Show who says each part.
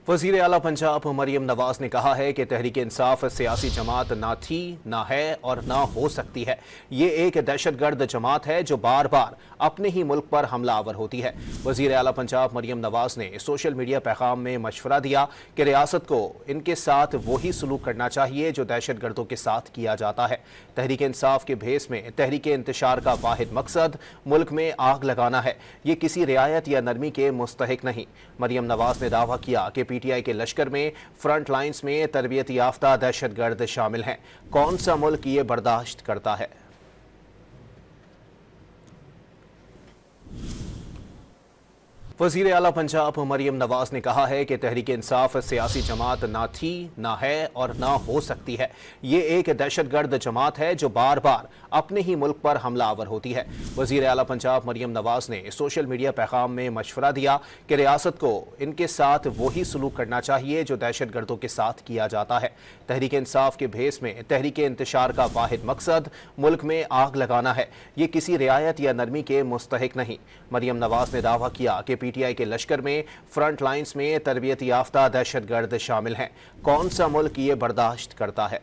Speaker 1: वज़ीर आला पंजाब मरियम नवाज ने कहा है कि तहरीक इंसाफ सियासी जमात ना थी, ना है और ना हो सकती है। ये एक दहशतगर्द जमात है जो बार बार अपने ही मुल्क पर हमलावर होती है। वज़ीर आला पंजाब मरियम नवाज ने सोशल मीडिया पैगाम में मशवरा दिया कि रियासत को इनके साथ वही सलूक करना चाहिए जो दहशतगर्दों के साथ किया जाता है। तहरीक इंसाफ के भेस में तहरीक इंतशार का वाहिद मकसद मुल्क में आग लगाना है। ये किसी रियायत या नरमी के मुस्तहिक नहीं। मरियम नवाज ने दावा किया कि PTI के लश्कर में फ्रंट लाइंस में तरबियत याफ्ता दहशतगर्द शामिल हैं। कौन सा मुल्क ये बर्दाश्त करता है? वज़ीर आला पंजाब मरियम नवाज ने कहा है कि तहरीक इंसाफ सियासी जमात ना थी, ना है और ना हो सकती है। ये एक दहशतगर्द जमात है जो बार बार अपने ही मुल्क पर हमलावर होती है। वज़ीर आला पंजाब मरियम नवाज ने सोशल मीडिया पैगाम में मशवरा दिया कि रियासत को इनके साथ वही सलूक करना चाहिए जो दहशतगर्दों के साथ किया जाता है। तहरीक इंसाफ के भेस में तहरीक इंतशार का वाहिद मकसद मुल्क में आग लगाना है। ये किसी रियायत या नरमी के मुस्तहिक नहीं। मरियम नवाज ने दावा किया कि PTI के लश्कर में फ्रंट लाइंस में तरबियत याफ्ता दहशतगर्द शामिल हैं। कौन सा मुल्क ये बर्दाश्त करता है?